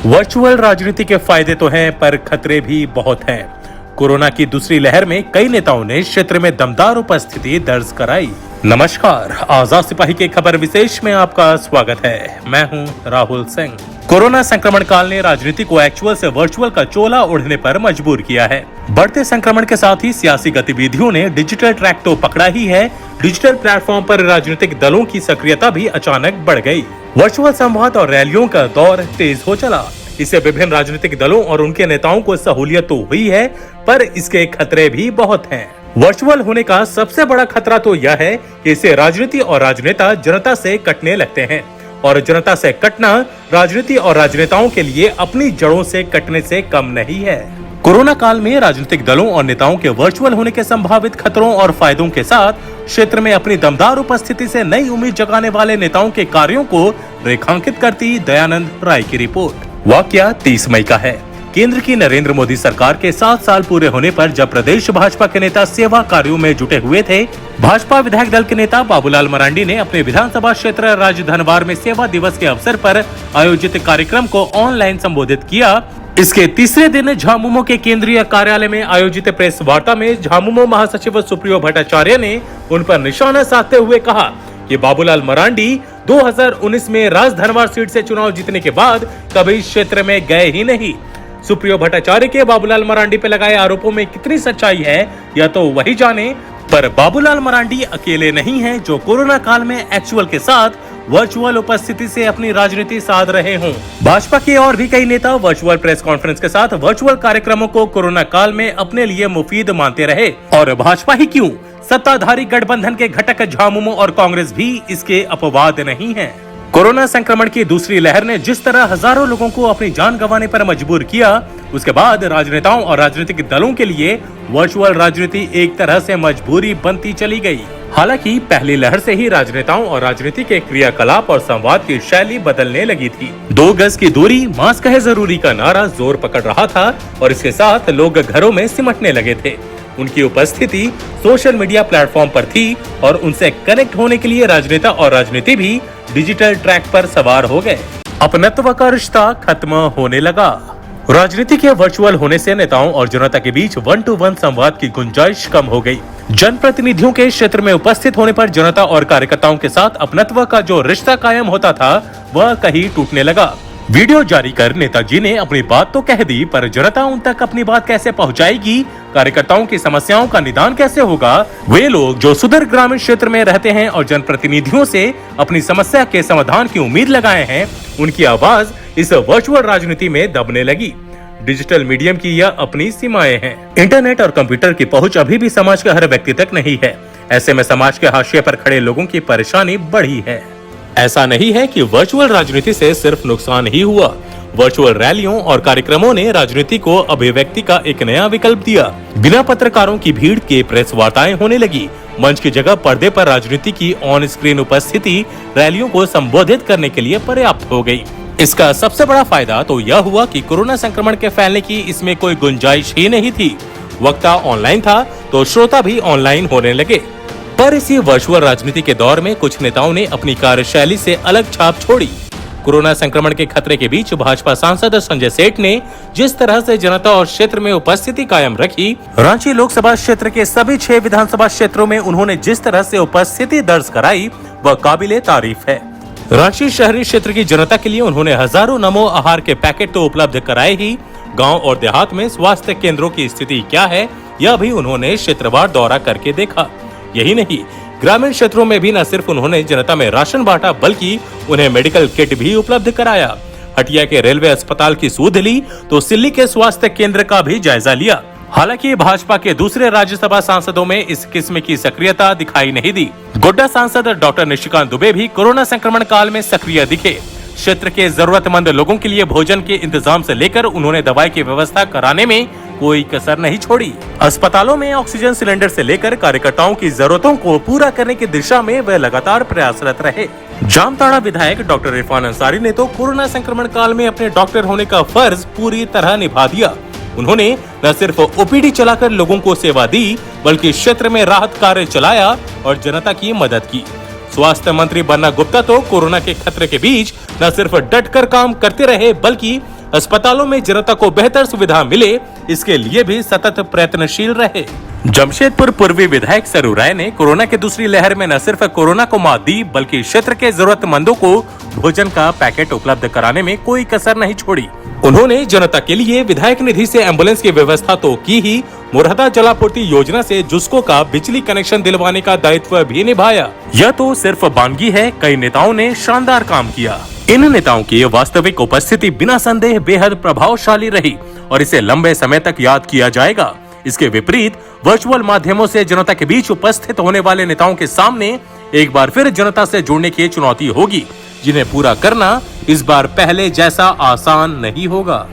Virtual राजनीति के फायदे तो हैं, पर खतरे भी बहुत हैं। कोरोना की दूसरी लहर में कई नेताओं ने क्षेत्र में दमदार उपस्थिति दर्ज कराई। नमस्कार, आजाद सिपाही के खबर विशेष में आपका स्वागत है। मैं हूं राहुल सिंह। कोरोना संक्रमण काल ने राजनीति को एक्चुअल से वर्चुअल का चोला ओढ़ने पर मजबूर किया है। बढ़ते संक्रमण के साथ ही सियासी गतिविधियों ने डिजिटल ट्रैक तो पकड़ा ही है, डिजिटल प्लेटफॉर्म पर राजनीतिक दलों की सक्रियता भी अचानक बढ़ गई। वर्चुअल संवाद और रैलियों का दौर तेज हो चला। इससे विभिन्न राजनीतिक दलों और उनके नेताओं को सहूलियत तो हुई है, पर इसके खतरे भी बहुत हैं। वर्चुअल होने का सबसे बड़ा खतरा तो यह है कि इससे राजनीति और राजनेता जनता से कटने लगते हैं, और जनता से कटना राजनीति और राजनेताओं के लिए अपनी जड़ों से कटने से कम नहीं है। कोरोना काल में राजनीतिक दलों और नेताओं के वर्चुअल होने के संभावित खतरों और फायदों के साथ क्षेत्र में अपनी दमदार उपस्थिति से नई उम्मीद जगाने वाले नेताओं के कार्यों को रेखांकित करती दयानंद राय की रिपोर्ट। वाकया 30 मई का है। केंद्र की नरेंद्र मोदी सरकार के 7 साल पूरे होने पर जब प्रदेश भाजपा के नेता सेवा कार्यों में जुटे हुए थे, भाजपा विधायक दल के नेता बाबूलाल मरांडी ने अपने विधानसभा क्षेत्र राजधनवार में सेवा दिवस के अवसर पर आयोजित कार्यक्रम को ऑनलाइन संबोधित किया। इसके तीसरे दिन झामुमो के केंद्रीय कार्यालय में आयोजित प्रेस वार्ता में झामुमो महासचिव सुप्रियो भट्टाचार्य ने उन पर निशाना साधते हुए कहा कि बाबूलाल मरांडी 2019 में राजधनवार सीट से चुनाव जीतने के बाद कभी क्षेत्र में गए ही नहीं। सुप्रियो भट्टाचार्य के बाबूलाल मरांडी पर लगाए आरोपों में कितनी सच्चाई है यह तो वही जाने, पर बाबूलाल मरांडी अकेले नहीं हैं जो कोरोना काल में एक्चुअल के साथ वर्चुअल उपस्थिति से अपनी राजनीति साध रहे हों। भाजपा के और भी कई नेता वर्चुअल प्रेस कॉन्फ्रेंस के साथ वर्चुअल कार्यक्रमों को कोरोना काल में अपने लिए मुफीद मानते रहे, और भाजपा ही क्यों, सत्ताधारी गठबंधन के घटक झामुमो और कांग्रेस भी इसके अपवाद नहीं हैं। कोरोना संक्रमण की दूसरी लहर ने जिस तरह हजारों लोगों को अपनी जान गंवाने पर मजबूर किया, उसके बाद राजनेताओं और राजनीतिक दलों के लिए वर्चुअल राजनीति एक तरह से मजबूरी बनती चली गई। हालांकि पहली लहर से ही राजनेताओं और राजनीति के क्रियाकलाप और संवाद की शैली बदलने लगी थी। 2 गज की दूरी, मास्क है जरूरी का नारा जोर पकड़ रहा था, और इसके साथ लोग घरों में सिमटने लगे थे। उनकी उपस्थिति सोशल मीडिया प्लेटफॉर्म पर थी, और उनसे कनेक्ट होने के लिए राजनेता और राजनीति भी डिजिटल ट्रैक पर सवार हो गए। अपनत्व का रिश्ता खत्म होने लगा। राजनीति के वर्चुअल होने से नेताओं और जनता के बीच 1-to-1 संवाद की गुंजाइश कम हो गई। जनप्रतिनिधियों के क्षेत्र में उपस्थित होने पर जनता और कार्यकर्ताओं के साथ अपनत्व का जो रिश्ता कायम होता था, वह कहीं टूटने लगा। वीडियो जारी कर नेताजी ने अपनी बात तो कह दी, पर जनता उन तक अपनी बात कैसे पहुंचाएगी, कार्यकर्ताओं की समस्याओं का निदान कैसे होगा। वे लोग जो सुदूर ग्रामीण क्षेत्र में रहते हैं और जनप्रतिनिधियों से अपनी समस्या के समाधान की उम्मीद लगाए हैं, उनकी आवाज इस वर्चुअल राजनीति में दबने लगी। डिजिटल मीडियम की यह अपनी सीमाएं हैं। इंटरनेट और कंप्यूटर की पहुंच अभी भी समाज के हर व्यक्ति तक नहीं है। ऐसे में समाज के हाशिए पर खड़े लोगों की परेशानी बढ़ी है। ऐसा नहीं है कि वर्चुअल राजनीति से सिर्फ नुकसान ही हुआ। वर्चुअल रैलियों और कार्यक्रमों ने राजनीति को अभिव्यक्ति का एक नया विकल्प दिया। बिना पत्रकारों की भीड़ के प्रेस वार्ताएं होने लगी। मंच की जगह पर्दे पर राजनीति की ऑन स्क्रीन उपस्थिति रैलियों को संबोधित करने के लिए पर्याप्त हो गई। इसका सबसे बड़ा फायदा तो यह हुआ कि कोरोना संक्रमण के फैलने की इसमें कोई गुंजाइश ही नहीं थी। वक्ता ऑनलाइन था तो श्रोता भी ऑनलाइन होने लगे। पर इसी वर्चुअल राजनीति के दौर में कुछ नेताओं ने अपनी कार्यशैली से अलग छाप छोड़ी। कोरोना संक्रमण के खतरे के बीच भाजपा सांसद संजय सेठ ने जिस तरह से जनता और क्षेत्र में उपस्थिति कायम रखी, रांची लोकसभा क्षेत्र के सभी 6 विधानसभा क्षेत्रों में उन्होंने जिस तरह से उपस्थिति दर्ज कराई, वह काबिले तारीफ है। रांची शहरी क्षेत्र की जनता के लिए उन्होंने हजारों नमो आहार के पैकेट तो उपलब्ध कराए ही, गाँव और देहात में स्वास्थ्य केंद्रों की स्थिति क्या है, यह भी उन्होंने क्षेत्रवार दौरा करके देखा। यही नहीं, ग्रामीण क्षेत्रों में भी न सिर्फ उन्होंने जनता में राशन बांटा, बल्कि उन्हें मेडिकल किट भी उपलब्ध कराया। हटिया के रेलवे अस्पताल की सूध ली तो सिल्ली के स्वास्थ्य केंद्र का भी जायजा लिया। हालांकि भाजपा के दूसरे राज्यसभा सांसदों में इस किस्म की सक्रियता दिखाई नहीं दी। गोड्डा सांसद डॉक्टर निशिकांत दुबे भी कोरोना संक्रमण काल में सक्रिय दिखे। क्षेत्र के जरूरतमंद लोगों के लिए भोजन के इंतजाम से लेकर उन्होंने दवाई की व्यवस्था कराने में कोई कसर नहीं छोड़ी। अस्पतालों में ऑक्सीजन सिलेंडर से लेकर कार्यकर्ताओं की जरूरतों को पूरा करने की दिशा में वे लगातार प्रयासरत रहे। जामताड़ा विधायक डॉक्टर इरफान अंसारी ने तो कोरोना संक्रमण काल में अपने डॉक्टर होने का फर्ज पूरी तरह निभा दिया। उन्होंने न सिर्फ ओपीडी चलाकर लोगों को सेवा दी, बल्कि क्षेत्र में राहत कार्य चलाया और जनता की मदद की। स्वास्थ्य मंत्री बन्ना गुप्ता तो कोरोना के खतरे के बीच न सिर्फ डटकर काम करते रहे, बल्कि अस्पतालों में जनता को बेहतर सुविधा मिले, इसके लिए भी सतत प्रयत्नशील रहे। जमशेदपुर पूर्वी विधायक सरू राय ने कोरोना की दूसरी लहर में न सिर्फ कोरोना को मात दी, बल्कि क्षेत्र के जरूरतमंदों को भोजन का पैकेट उपलब्ध कराने में कोई कसर नहीं छोड़ी। उन्होंने जनता के लिए विधायक निधि से एम्बुलेंस की व्यवस्था तो की ही, मुरहदा जलापूर्ति योजना से जुस्को का बिजली कनेक्शन दिलवाने का दायित्व भी निभाया। यह तो सिर्फ बानगी है, कई नेताओं ने शानदार काम किया। इन नेताओं की वास्तविक उपस्थिति बिना संदेह बेहद प्रभावशाली रही और इसे लंबे समय तक याद किया जाएगा। इसके विपरीत वर्चुअल माध्यमों से जनता के बीच उपस्थित होने वाले नेताओं के सामने एक बार फिर जनता से जुड़ने की चुनौती होगी, जिन्हें पूरा करना इस बार पहले जैसा आसान नहीं होगा।